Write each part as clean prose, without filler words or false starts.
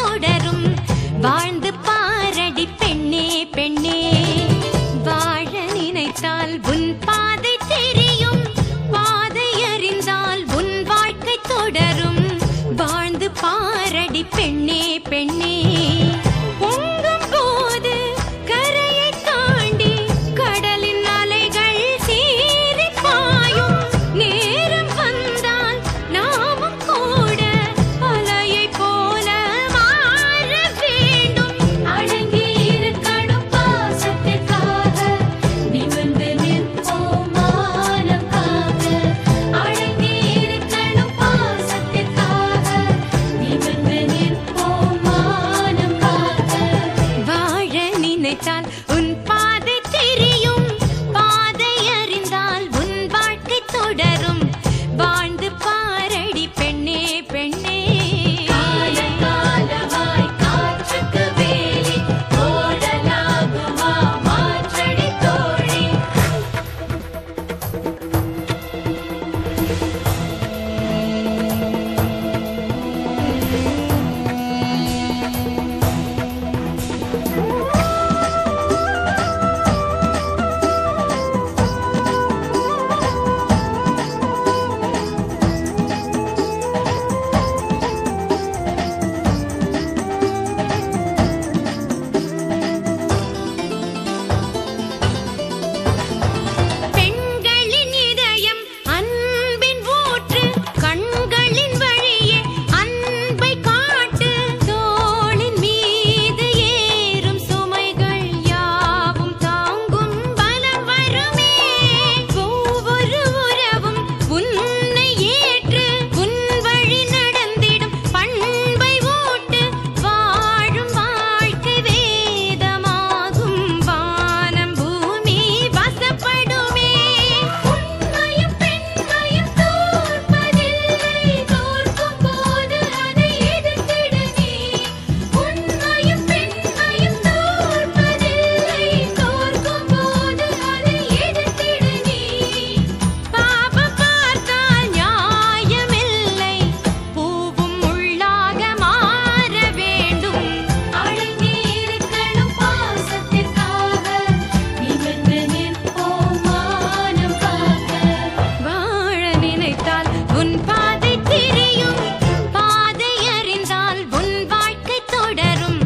தொடரும். வாழ்ந்து பாரடி பெண்ணே பெண்ணே, வாழ நினைத்தால் உன் பாதை தெரியும். பாதை அறிந்தால் உன் வாழ்க்கை தொடரும். வாழ்ந்து பாரடி பெண்ணே பெண்ணே. பொங்கும் போது கரையை தாண்டி கடலின் அலைகள் சீறி பாயும். நேரம் வந்தால் நாமும் கூட அலையை போல மாற வேண்டும். அடங்கி இருக்கணும் பாசத்திற்காக, நிமிர்ந்து நிற்போம் மானம் காக்க. அடங்கி இருக்கணும் பாசத்திற்காக, நிமிர்ந்து நிற்போம் மானம் காக்க. வாழ நினைத்தால் உன் பாதை தெரியும். பாதை அறிந்தால் உன் வாழ்க்கை தொடரும். வாழ்ந்து பாரடி பெண்ணே பெண்ணே. காலகாலமாய் காற்றுக்கு வேலி ஓடலாகுமா மாற்றடி தோழி. பெண்களின் இதயம் அன்பின் ஊற்று. கண்களின் வழியே அன்பை காட்டு. தோளின் மீது ஏறும் சுமைகள் யாவும் தாங்கும் பலம் வருமே. ஒவ்வொரு உறவும் உன்னை ஏற்று உன் வழி நடந்திடும் பண்பை ஊட்டு. வாழும் வாழ்க்கை வேதமாகும். வானம் பூமி வசப்படுமே. உண்மையும் பெண்மையும் தோற்பதில்லை. தோற்கும் போது அதை எதிர்த்திடு நீ. உண்மையும் பெண்மையும் தோற்பதில்லை. தோற்கும் போது அதை எதிர்த்திடு நீ. பாவம் பார்த்தால் நியாயமில்லை. பூவும் முள்ளாக மாற வேண்டும். அடங்கி இருக்கணும் பாசத்திற்காக, நிமிர்ந்து நிற்போம் மானம் காக்க. வாழ நினைத்தால் உன் பாதை தெரியும். பாதை அறிந்தால் உன் வாழ்க்கை தொடரும்.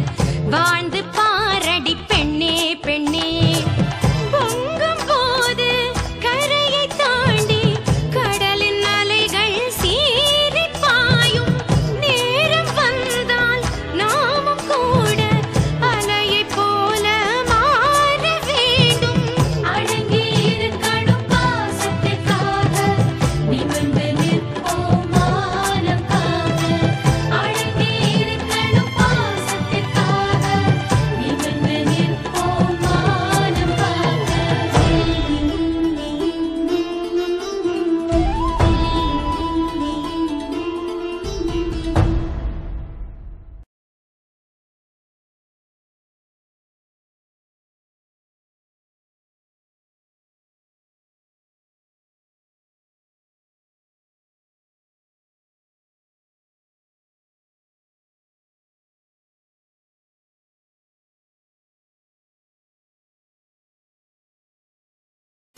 வாழ்ந்து பாரடி பெண்ணே பெண்ணே. பொங்கும் போது கரையை தாண்டி கடலின் அலைகள் சீறி பாயும். நேரம் வந்தால் நாமும் கூட அலையை போல மாற வேண்டும். அடங்கி இருக்கணும் பாசத்திற்காக, நிமிர்ந்து நிற்போம் மானம் காக்க. அடங்கி இருக்கணும் பாசத்திற்காக, நிமிர்ந்து நிற்போம் மானம் காக்க.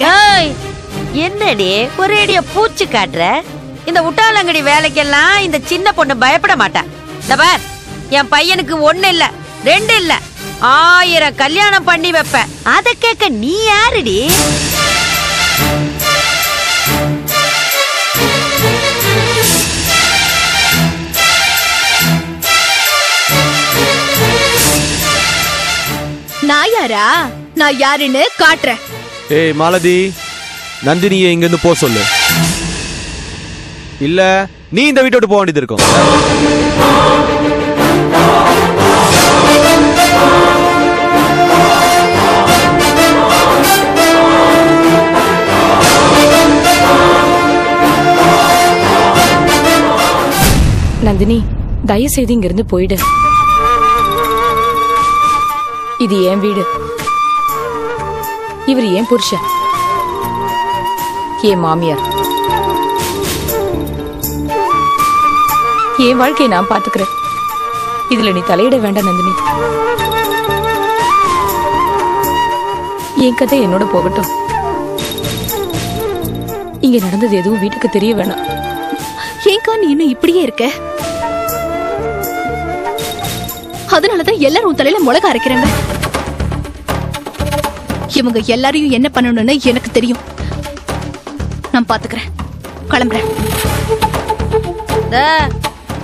ஏய், என்னடி ஒரேடியா பூச்சி காட்டுற? இந்த உட்டாலங்கடி வேலைக்கெல்லாம் இந்த சின்ன பொண்ணு பயப்பட மாட்டா. இந்த பார், என் பையனுக்கு 1 இல்ல 2 இல்ல 1000 கல்யாணம் பண்ணி வைப்ப. அத கேட்க நீ யாருடி? நான் யாரா? நான் யாருன்னு காட்டுறேன். ஏய் மாலதி, நந்தினியை இங்க இருந்து போ சொல்லு. இல்ல நீ இந்த வீட்டை விட்டு போக வேண்டியது இருக்கும். நந்தினி, தயவு செய்து இங்க இருந்து போயிடு. இது என் வீடு. இவர் ஏன் புருஷன், என் மாமியார். என் வாழ்க்கையை நான் பாத்துக்கிறேன். இதுல நீ தலையிட வேண்டாம் நந்தினி. என் கதை என்னோட போகட்டும். இங்க நடந்தது எதுவும் வீட்டுக்கு தெரிய வேணாம். ஏங்கா நீ இன்னும் இப்படியே இருக்க? அதனாலதான் எல்லாரும் உன் தலையில மிளகா அரைக்கிறாங்க. இவங்க எல்லாரையும் என்ன பண்ணணும்னு எனக்கு தெரியும். நான் பாத்துக்கிறேன். கிளம்புறேன்.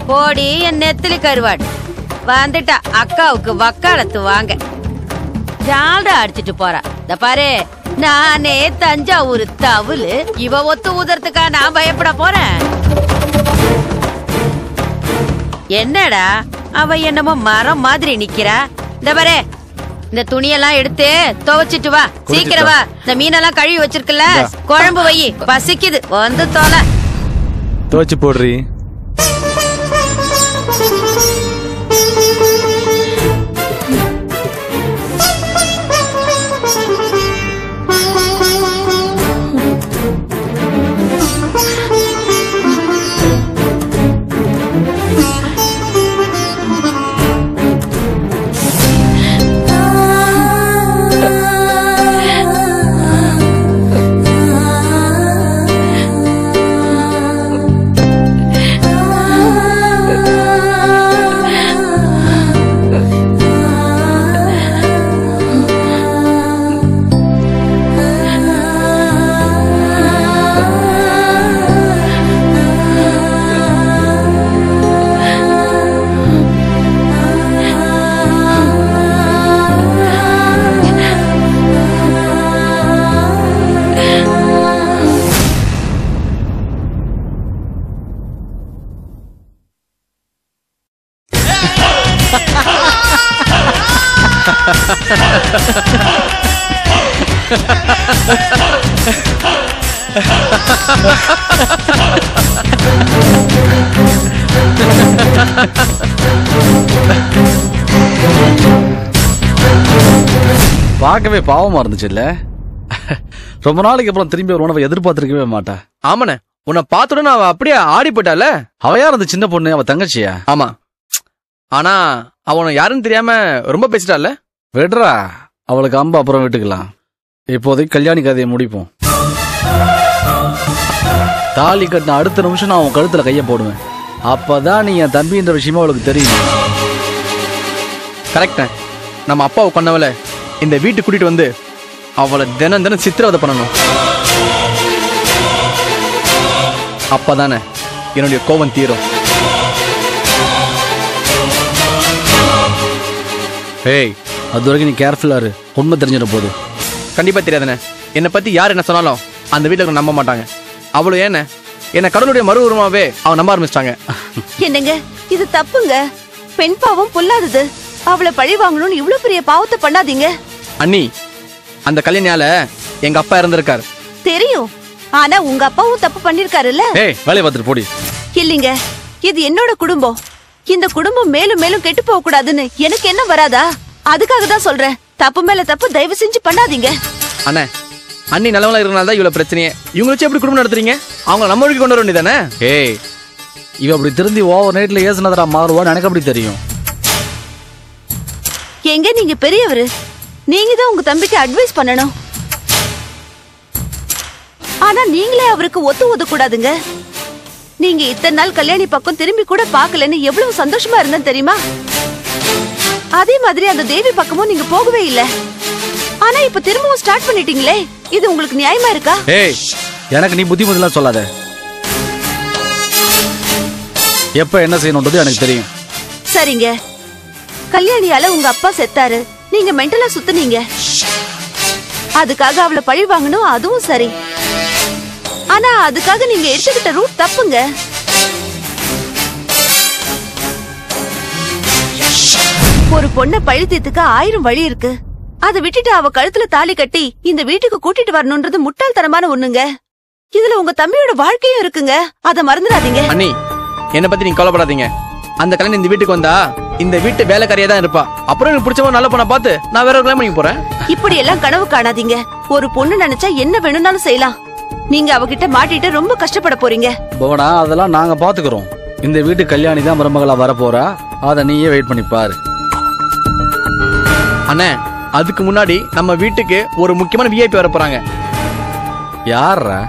போடி என் நெத்திலி கருவாடு வந்துட்டா. அக்காவுக்கு வக்காலத்து வாங்க ஜால்டா அடிச்சிட்டு போறா. இந்த பாரு, நானே தஞ்சாவூர் தவுளு. இவ ஒத்து ஊதறதுக்கா நான் பயப்பட போறேன்? என்னடா அவ என்னமோ மரம் மாதிரி நிக்கிறா. இந்த பாரு, இந்த துணியெல்லாம் எடுத்து துவைச்சிட்டு வா. சீக்கிரம் வா. இந்த மீனெல்லாம் கழுவி வச்சிருக்கல, குழம்பு வை. பசிக்குது, வந்து தோலை துவைச்சு போடுறீ. பார்க்கவே பாவமா இருந்துச்சு இல்ல? ரொம்ப நாளைக்கு அப்புறம் திரும்பி ஒரு உணவை எதிர்பார்த்திருக்கவே மாட்டா. ஆமாண்ணே, உன்னை பார்த்துட்டு அவ அப்படியே ஆடி போயிட்டால. அவ யார் அந்த சின்ன பொண்ணு? அவ தங்கச்சியா? ஆமா. ஆனா அவனை யாருன்னு தெரியாம ரொம்ப பேசிட்டால. விடுறா, அவளுக்கு அம்பு அப்புறம் விட்டுக்கலாம். இப்போதைக்கு கல்யாணி கதையை முடிப்போம். தாலி கட்டின அடுத்த நிமிஷம் நான் உன் கழுத்துல கைய போடுவேன். அப்பதான் நீ என் தம்பின்ற விஷயமா அவளுக்கு தெரியும். கரெக்ட். நம்ம அப்பாவை கொண்டவள இந்த வீட்டுக்கு கூட்டிட்டு வந்து அவளை தினம் தினம் சித்திரவதை பண்ணணும். அப்பதானே என்னுடைய கோபம் தீரும். ஏய், அது வரைக்கும் நீ கேர்ஃபுல்லா இரு. உண்மை தெரிஞ்சிட போது. கண்டிப்பா தெரியாதுண்ணே. என்னை பத்தி யார் என்ன சொன்னாலும் அந்த வீட்டுல நம்ப மாட்டாங்க. அவ்வளவு ஏன்னு என்ன கடவுளுடைய மறு உருவமாவே அவன் நம்ப ஆரம்பிச்சிட்டாங்க. என்னங்க இது தப்புங்க. பெண் பாவம் பொல்லாதது. அவளை பழி வாங்கணும்னு இவ்வளவு பெரிய பாவத்தை பண்ணாதீங்க. அண்ணி, அந்த கல்யாணியால எங்க அப்பா இறந்திருக்காரு. தெரியும், ஆனா உங்க அப்பாவும் தப்பு பண்ணிருக்காருல்ல. ஏய், வேலையை பார்த்துட்டு போடி. இல்லீங்க, இது என்னோட குடும்பம். இந்த குடும்பம் மேலும் மேலும் கெட்டு போக கூடாதுன்னு எனக்கு என்ன வராதா? அதுக்காக தான் சொல்றேன். தப்பு மேல தப்பு தயவு செஞ்சு பண்ணாதீங்க. அண்ணே, அண்ணி நல்லவங்களா இருக்கனால தான் இவ்வளவு பிரச்சனையே. இவங்க வச்சு எப்படி குடும்பம் நடத்துறீங்க? அவங்க நம்ம வழிக்கு கொண்டு வர வேண்டியதானே? ஏய், இவ அப்படி திருந்தி ஓவர் நைட்ல ஏசுனதரா மாறுவான்னு எனக்கு அப்படி தெரியும். எங்க நீங்க பெரியவரு, நீங்க தான் உங்க தம்பிக்கு அட்வைஸ் பண்ணணும். ஆனா நீங்களே அவருக்கு ஒத்து கூடாதுங்க. நீங்க இத்தனை நாள் கல்யாணி பக்கம் திரும்பி கூட பாக்கலன்னு எவ்வளவு சந்தோஷமா இருந்தேன் தெரியுமா? அதே மாதிரி அந்த தேவி பக்கமும் நீங்க போகவே இல்ல. ஆனா இப்ப திரும்பவும் ஸ்டார்ட் பண்ணிட்டீங்களே, இது உங்களுக்கு நியாயமா இருக்கா? ஏய், எனக்கு நீ புத்திமதிலாம் சொல்லாத. எப்ப என்ன செய்யணும்ன்றது எனக்கு தெரியும். சரிங்க, கல்யாணியால உங்க அப்பா செத்தாரு, நீங்க மென்டலா சுத்துனீங்க. அதுக்காக அவளை பழி வாங்கணும், அதுவும் சரி. ஆனா அதுக்காக நீங்க எடுத்துக்கிட்ட ரூட் தப்புங்க. ஒரு பொண்ணை பழி தீர்த்துக்க 1000 வழி இருக்கு. அதை விட்டுட்டு அவ கழுத்துல தாலி கட்டி இந்த வீட்டுக்கு கூட்டிட்டு வரணும்ன்றது முட்டாள்தனமான ஒண்ணுங்க. இதுல உங்க தம்பியோட வாழ்க்கையும் இருக்குங்க, அத மறந்துடாதீங்க. அண்ணி, என்ன பத்தி நீங்க கவலைப்படாதீங்க. அந்த கல்யாணம் இந்த வீட்டுக்கு வந்தா இந்த வீட்டு வேலைக்காரியா தான் இருப்பா. அப்புறம் எனக்கு பிடிச்சவன் நல்ல பொண்ணை பார்த்து நான் வேற ஒரு கல்யாணம் பண்ணி போறேன். இப்படி எல்லாம் கனவு காணாதீங்க. ஒரு பொண்ணு நினைச்சா என்ன வேணும்னாலும் செய்யலாம். நீங்க அவகிட்ட மாட்டிட்டு ரொம்ப கஷ்டப்பட போறீங்க. போடா, அதெல்லாம் நாங்க பாத்துக்கிறோம். இந்த வீட்டு கல்யாணி தான் மருமகளா வரப்போறா. அதை நீயே வெயிட் பண்ணி பாரு. அண்ணே, அதுக்கு முன்னாடி நம்ம வீட்டுக்கு ஒரு முக்கியமான விஐபி வர போறாங்க. யாரா?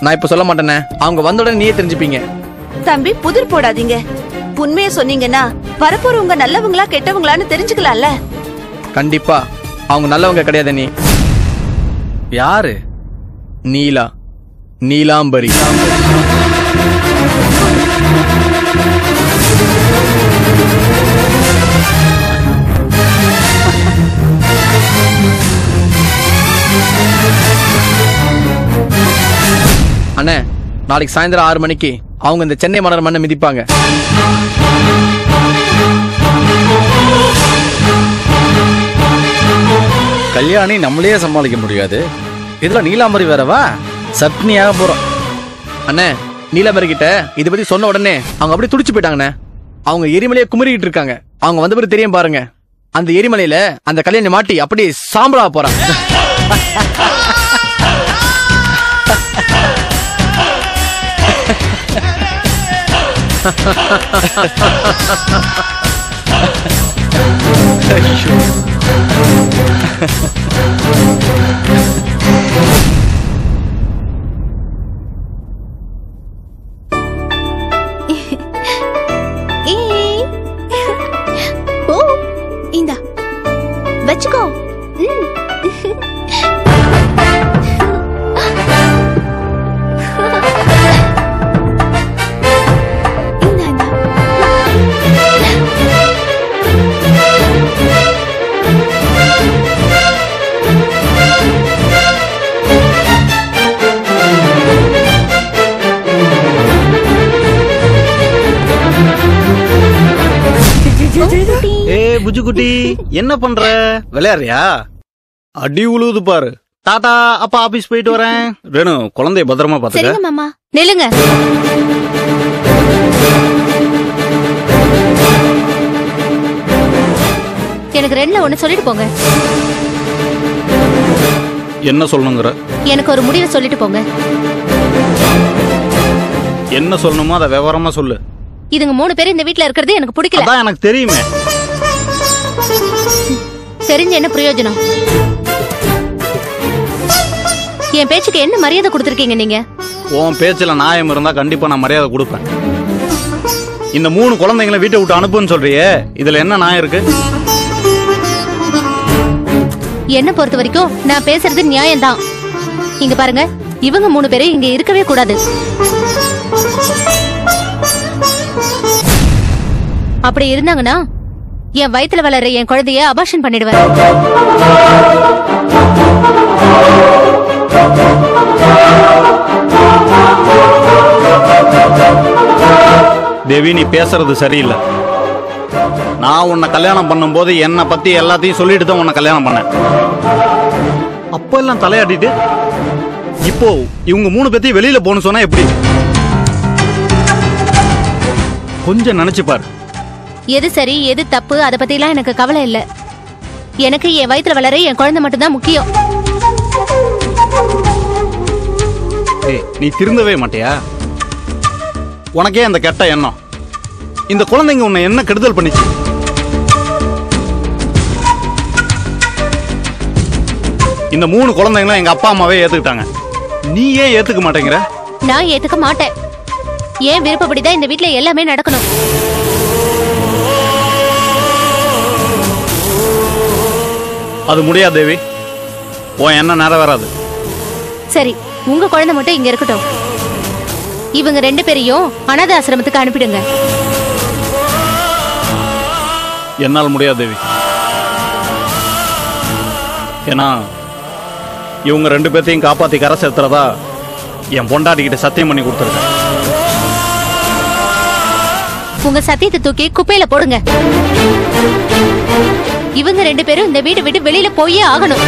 நான் இப்ப சொல்ல மாட்டேனே. அவங்க வந்த உடனே நீயே தெரிஞ்சுப்பீங்க. தம்பி, புதிர் போடாதீங்க. உண்மையை சொன்னீங்கன்னா வரப்போறவங்க நல்லவங்களா கெட்டவங்களான்னு தெரிஞ்சுக்கலாம்ல. கண்டிப்பா அவங்க நல்லவங்க கிடையாது. நீ யாரு? நீலா, நீலாம்பரி. அண்ணே, நாளைக்கு சாயந்தரம் 6 மணிக்கு அவங்க இந்த சென்னை மலர் மண்ணை மிதிப்பாங்க. கல்யாணி நம்மளே சமாளிக்க முடியாது. இதுல நீலாம்பரி வேறவா? சட்னியாக போறோம். அண்ணே, நீலாம்பரி கிட்ட இதை பத்தி சொன்ன உடனே அவங்க அப்படியே துடிச்சு போயிட்டாங்கண்ணே. அவங்க எரிமலையை குமரிக்கிட்டு இருக்காங்க. அவங்க வந்த பிறகு தெரியும் பாருங்க. அந்த எரிமலையில அந்த கல்யாணி மாட்டி அப்படியே சாம்பலா போறாங்க. இந்தா வச்சுக்கோ. புஜுக்குட்டி, என்ன பண்ற? விளையாடுறியா? அடி உழுவுது பாரு. டாடா, அப்பா ஆபீஸ் போயிட்டு வரேன். ரேணு, குழந்தைய பத்திரமா பாத்துக்க. சரிங்க மாமா. நில்லுங்க. எனக்கு ரெண்டுல ஒண்ணு சொல்லிட்டு போங்க. என்ன சொல்லணுங்கிற? எனக்கு ஒரு முடிவை சொல்லிட்டு போங்க. என்ன சொல்லணுமோ அதை விவரமா சொல்லு. இதுங்க 3 பேரும் இந்த வீட்ல இருக்கிறது எனக்கு பிடிக்கல. அதான் எனக்கு தெரியுமே. தெரிஞ்ச என்ன பிரயோஜனம்? என் பேச்சுக்கு என்ன மரியாதை கொடுத்திருக்கீங்க நீங்க? உன் பேச்சுல நியாயம் இருந்தா கண்டிப்பா நான் மரியாதை கொடுப்பேன். இந்த 3 குழந்தைங்களை வீட்டை விட்டு அனுப்புன்னு சொல்றியே, இதுல என்ன நியாயம் இருக்கு? என்ன பொறுத்த வரைக்கும் நான் பேசுறது நியாயம்தான். இங்க பாருங்க, இவங்க 3 பேரும் இங்க இருக்கவே கூடாது. அப்படி இருந்தாங்கன்னா என் வயித்துல வளர்ற என் குழந்தைய அபார்ஷன் பண்ணிடுவேன். தேவி, நீ பேசுறது சரியில்லை. நான் உன்னை கல்யாணம் பண்ணும் போது என்னை பத்தி எல்லாத்தையும் சொல்லிட்டு தான் உன்னை கல்யாணம் பண்ணேன். அப்ப எல்லாம் தலையாட்டிட்டு இப்போ இவங்க 3 பேத்தையும் வெளியில போன்னு சொன்னா எப்படி? கொஞ்சம் நினைச்சு பாரு. எது சரி எது தப்பு அத பத்தி எல்லாம் எனக்கு கவலை இல்ல. எனக்கு என் வயித்துல வளர என் குழந்தை மட்டும் தான் முக்கியம். நீ திருந்தவே மாட்டியா? உனக்கே அந்த கெட்ட எண்ணம். இந்த குழந்தைங்க உன்னை என்ன கெடுதல் பண்ணிச்சு? இந்த 3 குழந்தைங்களும் எங்க அப்பா அம்மாவே ஏத்துக்கிட்டாங்க. நீ ஏன் ஏத்துக்க மாட்டேங்கிற? நான் ஏத்துக்க மாட்டேன். ஏன் விருப்பப்படிதான் இந்த வீட்ல எல்லாமே நடக்கணும். அது முடியாது தேவி. உன் என்ன நிறைவேறாது. சரி, உங்க குழந்தை மட்டும் இங்க இருக்கட்டும். இவங்க 2 பேரையும் அனாதை ஆசிரமத்துக்கு அனுப்பிடுங்க. என்னால் முடியாது தேவி. ஏன்னா இவங்க 2 பேர்த்தையும் காப்பாத்தி கரை சேர்த்துறதா என் பொண்டாட்டிக்கிட்ட சத்தியம் பண்ணி கொடுத்துருக்கேன். உங்க சத்தியத்தை தூக்கி குப்பையில போடுங்க. இவங்க 2 பேரும் இந்த வீட்டை விட்டு வெளியில போயே ஆகணும்.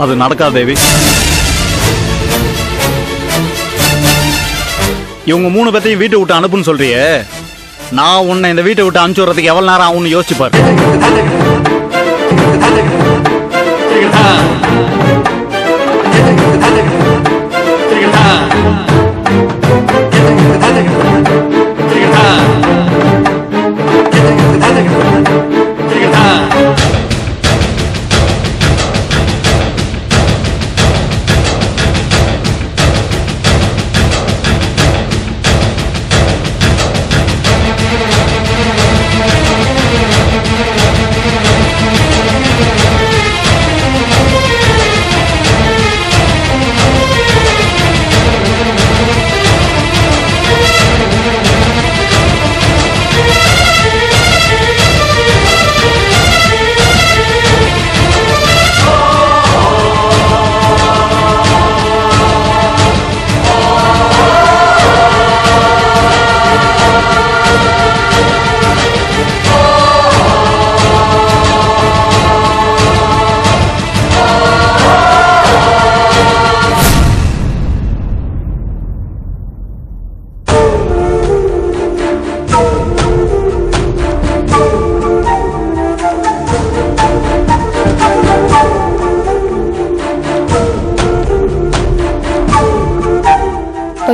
அது நடக்காது தேவி. இவங்க 3 பேர்த்தையும் வீட்டை விட்டு அனுப்புன்னு சொல்றியே, நான் உன்னை இந்த வீட்டை விட்டு அனுப்பிச்சு விடுறதுக்கு எவ்வளவு நேரம் ஆகும்னு யோசிச்சு பாரு.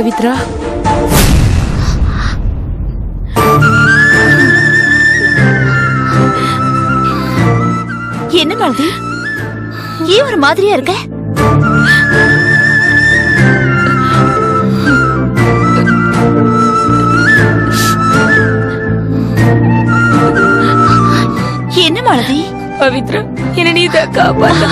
பவித்ரா, என்ன மாலதி, ஏன் ஒரு மாதிரியா இருக்க? என்ன மாலதி? பவித்ரா, என்ன நீ தான் காப்பாத்த.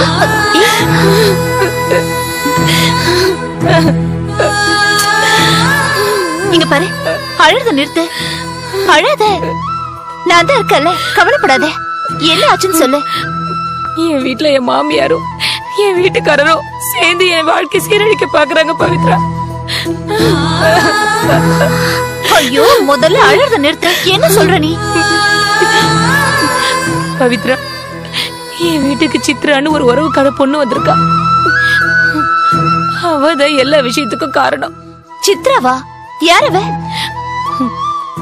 இங்க பாரு, அழுத நிறுத்து, அழாத. நான் தான் இருக்கல, கவலைப்படாத. என்ன ஆச்சுன்னு சொல்லு. என் வீட்டுல என் மாமியாரும் என் வீட்டுக்காரரும் சேர்ந்து என் வாழ்க்கை சீரழிக்க பாக்குறாங்க பவித்ரா. ஐயோ, முதல்ல அழுத நிறுத்து. என்ன சொல்ற நீ? பவித்ரா, என் வீட்டுக்கு சித்ரான்னு ஒரு உறவுக்கார பொண்ணு வந்திருக்கா. அவதான் எல்லா விஷயத்துக்கும் காரணம். சித்ராவா? யாரவ?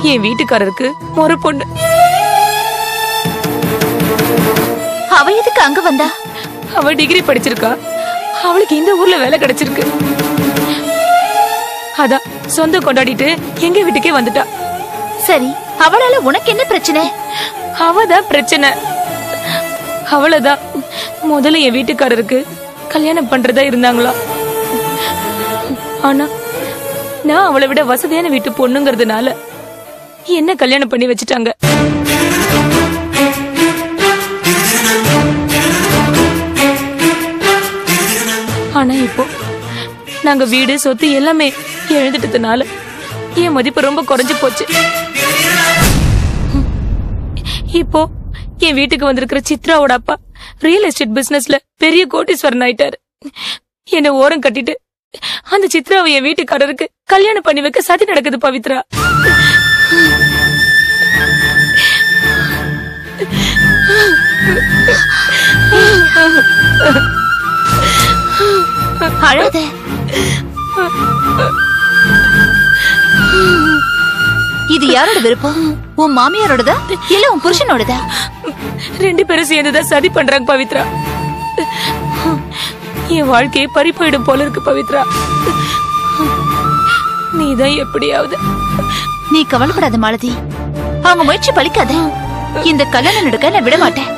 என் வீட்டுக்காரருக்கு ஒரு பொண்ணு. அவ எதுக்கு அங்க வந்தா? அவ டிகிரி படிச்சிருக்கா. அவளுக்கு இந்த ஊர்ல வேலை கிடைச்சிருக்கு. அதான் சொந்த கொண்டாடிட்டு எங்க வீட்டுக்கே வந்துட்டா. சரி, அவளால உனக்கு என்ன பிரச்சனை? அவதான் பிரச்சனை. அவளதான் முதல்ல என் வீட்டுக்காரருக்கு கல்யாணம் பண்றதா இருந்தாங்களா. ஆனா நான் அவளை விட வசதியான வீட்டு பொண்ணுங்கிறதுனால என்ன கல்யாணம் பண்ணி வச்சுட்டாங்க. ஆனா இப்போ நாங்க வீடு சொத்து எல்லாமே எழுந்துட்டதுனால என் மதிப்பு ரொம்ப குறைஞ்சு போச்சு. இப்போ என் வீட்டுக்கு வந்திருக்கிற சித்ராவோட அப்பா ரியல் எஸ்டேட் பிசினஸ்ல பெரிய கோடீஸ்வரன் ஆயிட்டாரு. என்ன ஓரம் கட்டிட்டு அந்த சித்ராவை என் வீட்டுக்காரருக்கு கல்யாணம் பண்ணி வைக்க சதி நடக்குது பவித்ரா. அழாத. இது யாரோட விருப்பம்? உன் மாமியாரோடதா இல்ல உன் புருஷனோடதா? ரெண்டு பேரும் சேர்ந்துதான் சதி பண்றாங்க பவித்ரா. என் வாழ்க்கையை பறி போயிடும் போல இருக்கு பவித்ரா. நீதான் எப்படியாவது. நீ கவலைப்படாத மாலதி, அவங்க முயற்சி பலிக்காத. இந்த கல்யாணம் நடக்க நான் விட மாட்டேன்.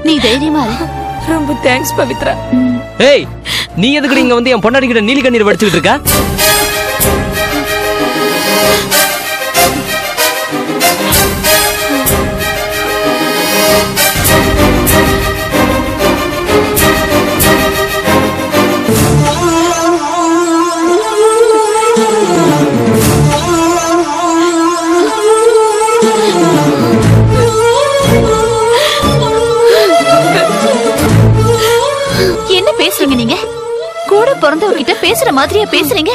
நீ தைரியமா இரு. ரொம்ப தேங்க்ஸ் பவித்ரா. ஏய், நீ எதுக்கு இங்க வந்து என் பொண்டாட்டி கிட்ட நீலி கண்ணீர் வடிச்சுக்கிட்டு இருக்க? என்ன பேசுறீங்க நீங்க? கூட பிறந்தவகிட்ட பேசுற மாதிரியா பேசுறீங்க?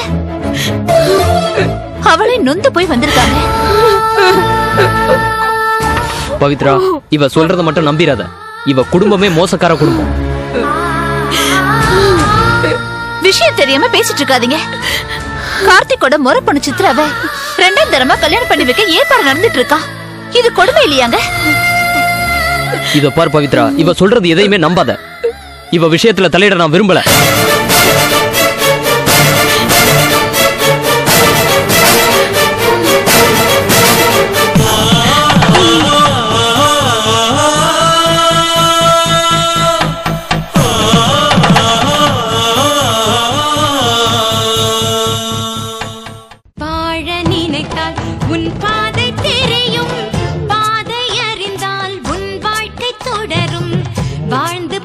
அவளை நொந்து போய் வந்திருக்காங்க. பவித்ரா, இவ சொல்றத மட்டும் நம்பிராத. இவ குடும்பமே மோசக்கார குடும்பம். விஷயம் தெரியாம பேசிட்டு இருக்காதீங்க. கார்த்திகோட முறை பொண்ணு சித்ராவை ரெண்டாம் தரமா கல்யாணம் பண்ணி வைக்க ஏற்பாடு நடந்துட்டு இருக்கா. இது கொடுமை இல்லையாங்க? இத பார் பவித்ரா, இவ சொல்றது எதையுமே நம்பாத. இவ விஷயத்துல தலையிட நான் விரும்பல. வாழ நினைத்தால் உன் பாதை தெரியும், பாதை அறிந்தால் உன் வாழ்க்கை தொடரும். வாழ்ந்து